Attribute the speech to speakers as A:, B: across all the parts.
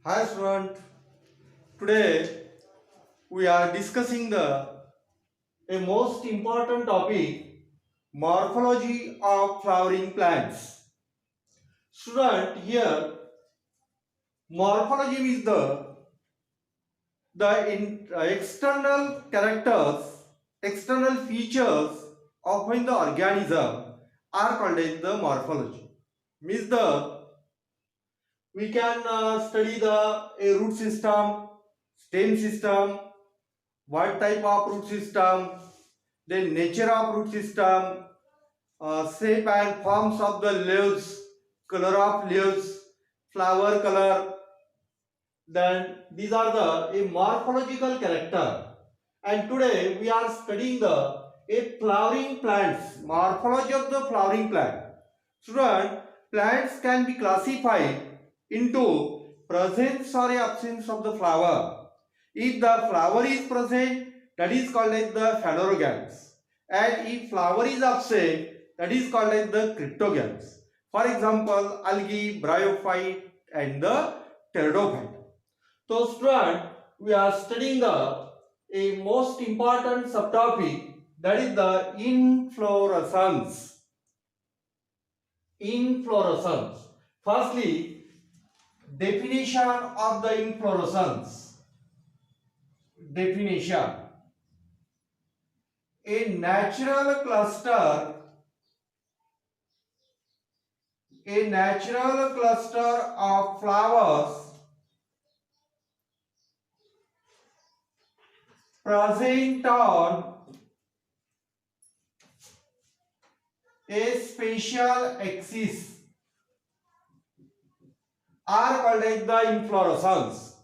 A: Hi student, today we are discussing a most important topic, morphology of flowering plants. Student, here morphology is the external characters, external features of when the organism are called as the morphology. Means we can study a root system, stem system, what type of root system, the nature of root system, shape and forms of the leaves, color of leaves, flower color. Then these are the a morphological character. And today we are studying a flowering plants, morphology of the flowering plant. Student, plants can be classified into presence or absence of the flower. If the flower is present, that is called as the phanerogames. And if flower is absent, that is called as the cryptogames. For example, algae, bryophyte and the pteridophyte. So student, we are studying a most important subtopic, that is the inflorescence. Inflorescence. Firstly, definition of the inflorescence. Definition. A natural cluster of flowers present on a spatial axis are called as the inflorescence.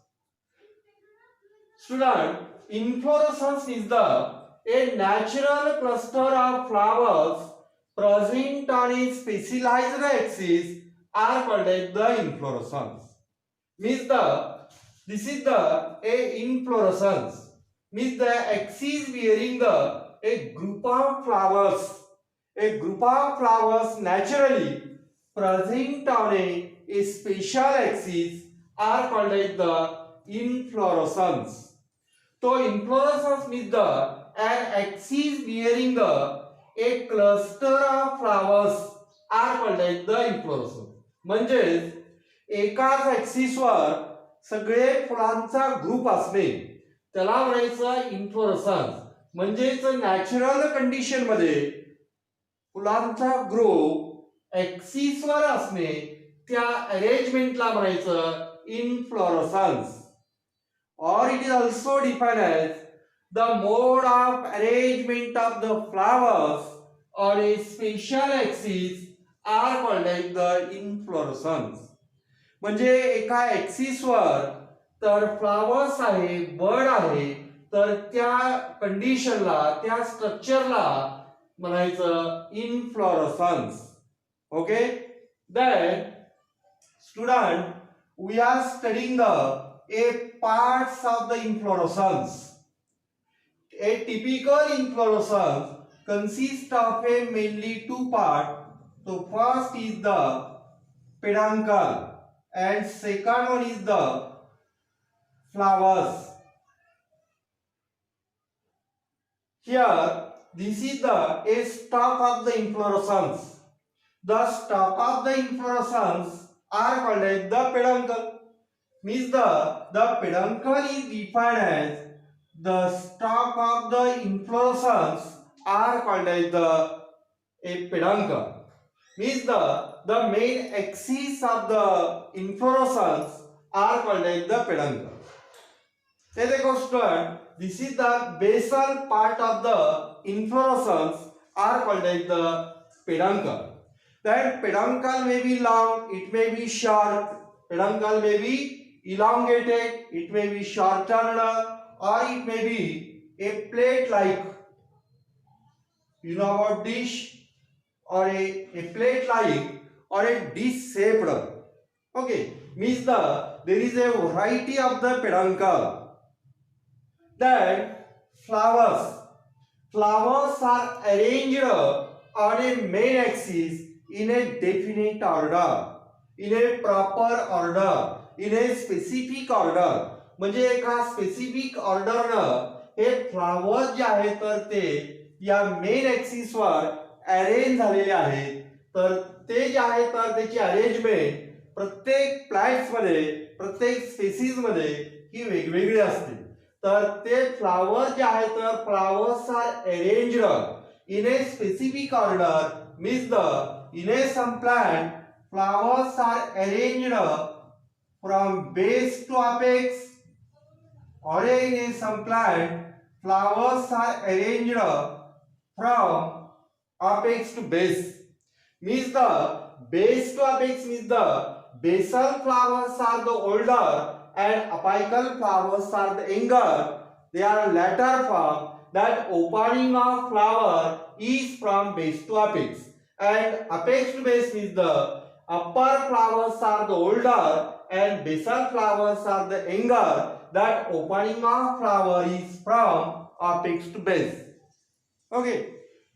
A: Student, inflorescence is a natural cluster of flowers present on a specialized axis are called as the inflorescence. Means this is a inflorescence. Means the axis bearing a group of flowers. A group of flowers naturally present on a spatial axis are called as the inflorescence. So inflorescence means an axis bearing a cluster of flowers are called as the inflorescence. म्हणजेच एकाच axis वर सगळे फुलांचा group असणे त्याला म्हणायचं inflorescence. म्हणजेच natural condition मध्ये फुलांचा ग्रुप ऍक्सिस वर असणे त्या अरेंजमेंटला म्हणायचं inflorescence. Or it is also defined as the mode of arrangement of the flowers on a spatial axis are called as the inflorescence. म्हणजे एका ऍक्सिस वर तर फ्लावर्स आहे, बर्ड आहे, तर त्या कंडिशनला, त्या स्ट्रक्चरला म्हणायचं inflorescence. Okay, then student, we are studying a parts of the inflorescence. A typical inflorescence consists of a mainly two parts. So first is the peduncle and second one is the flowers. Here this is a stalk of the inflorescence. The stalk of the inflorescence are called as the peduncle. Means the peduncle is defined as the stalk of the inflorescence are called as a peduncle. Means the main axis of the inflorescence are called as the peduncle. This is the basal part of the inflorescence are called as the peduncle. Then peduncle may be long, it may be short. Peduncle may be elongated, it may be shortened, or it may be a plate like, you know about dish, or a plate like, or a dish shaped. Okay, means there is a variety of the peduncle. Then flowers are arranged on a main axis in a definite order, in a proper order. In a specific order, म्हणजे एका specific ऑर्डरनं हे flowers जे आहेत तर ते या main axis were arrange झालेले आहेत. तर ते जे आहे तर त्याची अरेंजमेंट प्रत्येक प्लांट्स मध्ये, प्रत्येक स्पेसिस मध्ये ही वेगवेगळी असते. तर ते फ्लावर जे आहे तर flowers are arranged in a specific order, means the in a some plant flowers are arranged from base to apex, or in a some plant flowers are arranged from apex to base. Means the base to apex means the basal flowers are the older and apical flowers are the younger. They are latter form. That opening of flower is from base to apex, and apex to base means the upper flowers are the older and basal flowers are the younger. That opening of flower is from apex to base. Okay,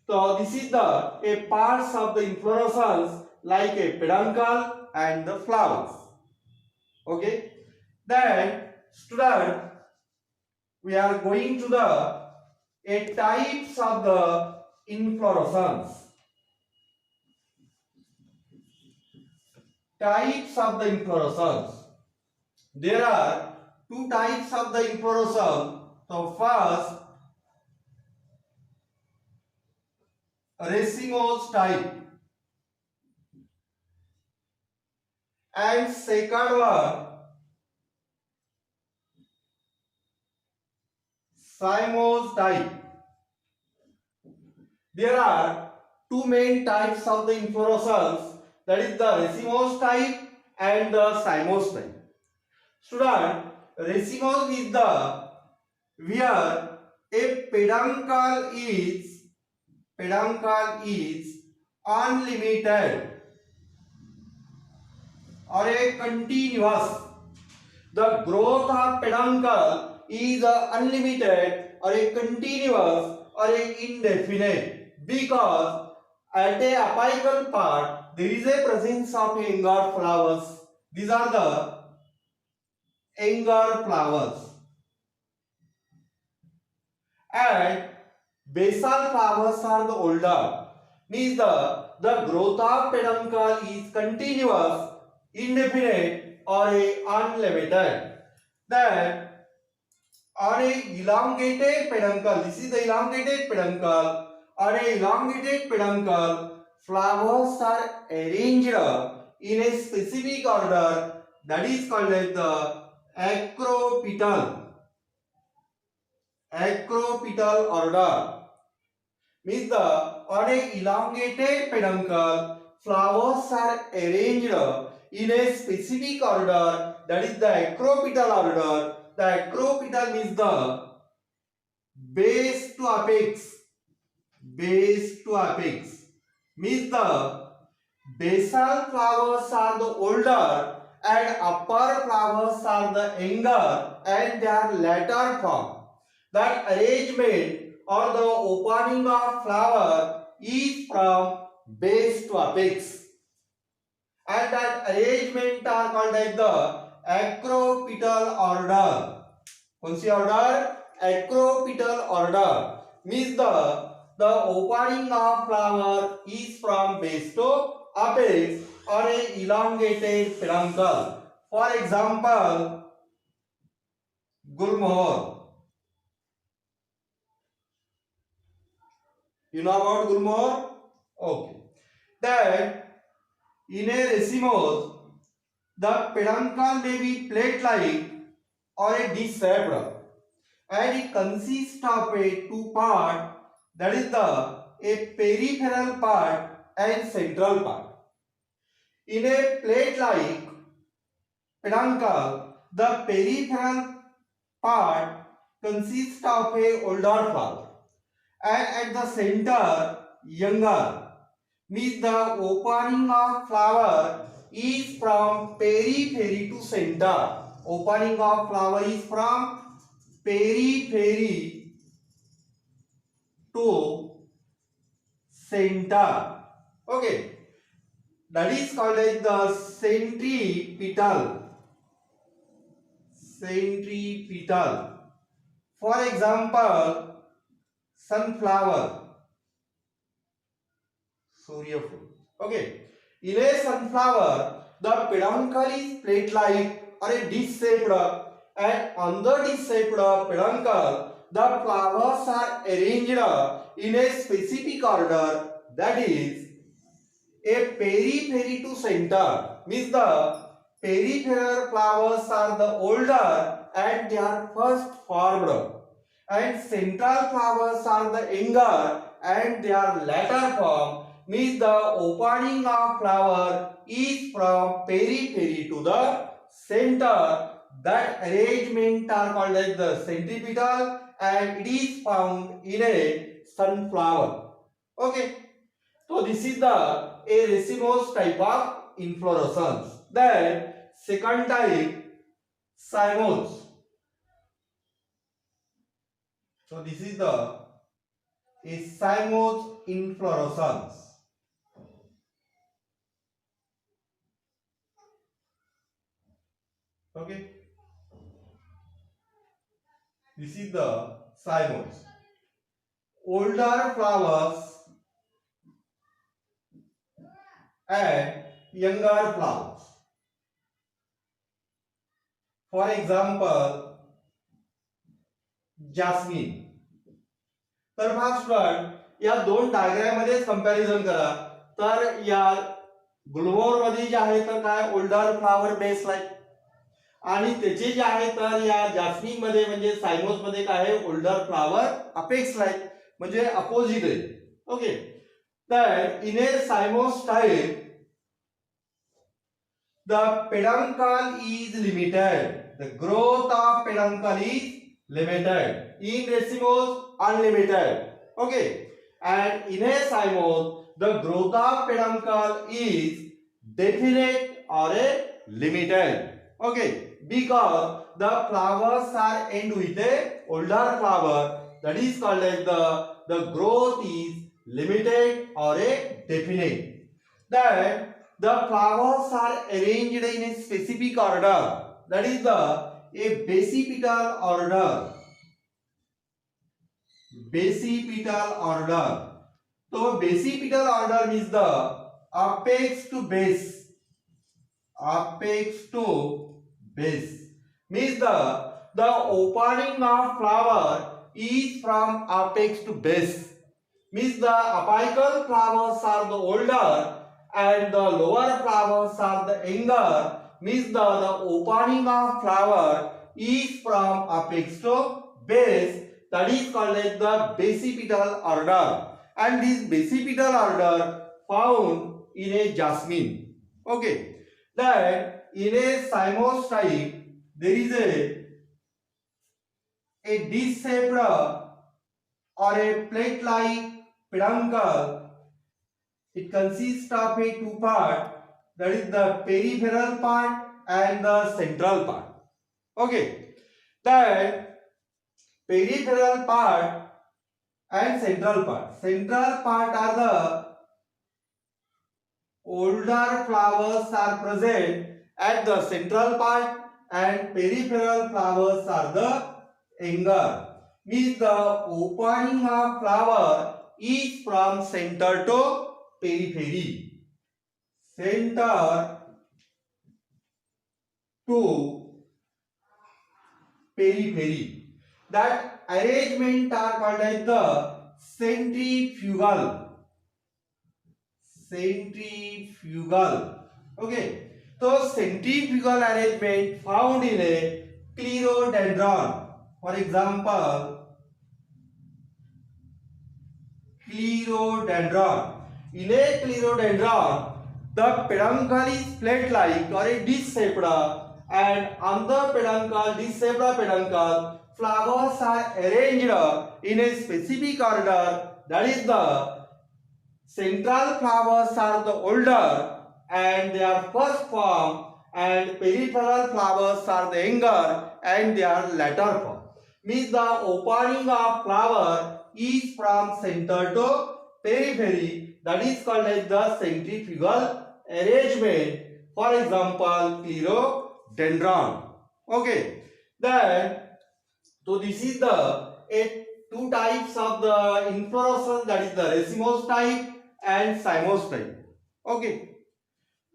A: so this is the a parts of the inflorescence like a peduncle and the flowers. Okay, then student, we are going to the a types of the inflorescence. Types of the inflorescence. There are two types of the inflorescence. So first, racemose type, and second one, cymose type. There are two main types of the inflorescence, that is the racemose type and the cymose type. Student, racemose is the where a peduncle is unlimited or a continuous. The growth of peduncle is unlimited or a continuous or a indefinite, because at a apical part there is a presence of younger flowers. These are the younger flowers, and basal flowers are the older. Means the growth of peduncle is continuous, indefinite or a unlimited. Then on a elongated peduncle, this is the elongated peduncle. On a elongated peduncle, flowers are arranged in a specific order, that is called as the acropetal. Acropetal order means the on a elongated peduncle, flowers are arranged in a specific order, that is the acropetal order. The acropetal means the base to apex. Base to apex means the basal flowers are the older and upper flowers are the younger, and they are later form. That arrangement or the opening of flower is from base to apex, and that arrangement are called as the acropetal order. कौन सी order? Acropetal order means the opening of flower is from base to apex or a elongated peduncle. For example, gulmohar. You know about gulmohar? Okay. Then in a racemose, the peduncle may be plate-like or a disc-shaped, and it consists of a two part, that is the a peripheral part and central part. In a plate-like peduncle, the peripheral part consists of a older flower, and at the center younger. Means the opening of flower is from periphery to center. Opening of flower is from periphery to center. Okay, that is called as the centripetal. Centripetal. For example, sunflower, Suryapul. Okay. In a sunflower, the peduncle is plate-like or a dish-shaped, and on the dish-shaped peduncle, the flowers are arranged in a specific order, that is a periphery to center. Means the peripheral flowers are the older and they are first formed, and central flowers are the younger and they are later formed. Means the opening of flower is from periphery to the center. That arrangement are called as the centripetal, and it is found in a sunflower. Okay. So this is the a racemose type of inflorescence. Then second type, cymose. So this is the a cymose inflorescence. Okay. This is the cymose. Older flowers and younger flowers. For example, jasmine. तर मग student या दोन diagram मध्ये comparison करा. तर या Glover मध्ये जे आहे तर काय ओल्डर फ्लावर बेस लाईक, आणि त्याचे जे आहे तर या जास्मिन मध्ये म्हणजे सायमोस मध्ये काय आहे ओल्डर फ्लावर अपेक्स लाईक म्हणजे अपोजिट आहे. ओके. तर इन ए सायमोस type the peduncle is limited. The growth of peduncle is limited. In racemose, unlimited. Okay. And in a cymose, the growth of peduncle is definite or a limited. Okay. Because the flowers are end with a older flower, that is called as the growth is limited or a definite. Then the flowers are arranged in a specific order, that is a basipetal order. Basipetal order. So basipetal order means the apex to base. Apex to base means the opening of flower is from apex to base. Means the apical flowers are the older and the lower flowers are the younger. Means the opening of flower is from apex to base, that is called as the basipetal order. And this basipetal order found in a jasmine. Okay. Then in a cymose type there is a dish-shaped or a plate-like peduncle. It consists of a two part, that is the peripheral part and the central part. Okay. Then peripheral part and central part. Central part are the older flowers are present at the central part, and peripheral flowers are the younger. Means the opening of flower is from center to periphery. Center to periphery. That arrangement are called as the centrifugal. Centrifugal. Okay. So centrifugal arrangement found in a clerodendron. For example, clerodendron. In a clerodendron, the peduncle is plate-like or a dish-shaped, and on the peduncle, dish-shaped peduncle, flowers are arranged in a specific order. That is the central flowers are the older and they are first formed, and peripheral flowers are the younger and they are later formed. Means the opening of flower is from center to periphery, that is called as the centrifugal arrangement. For example, clerodendron. Okay. Then, so this is the two types of the inflorescence, that is the racemose type and cymose type. Okay.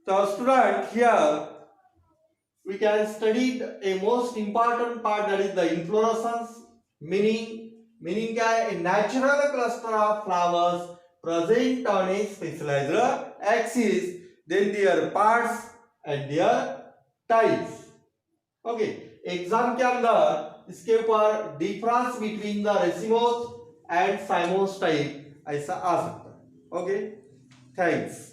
A: So student, here we can study a most important part, that is the inflorescence, meaning a natural cluster of flowers present on a specialized axis, then their parts and their types. Okay exam के अंदर इसके ऊपर difference between the racemose and साइमोस type ऐसा आ सकता है. Okay thanks.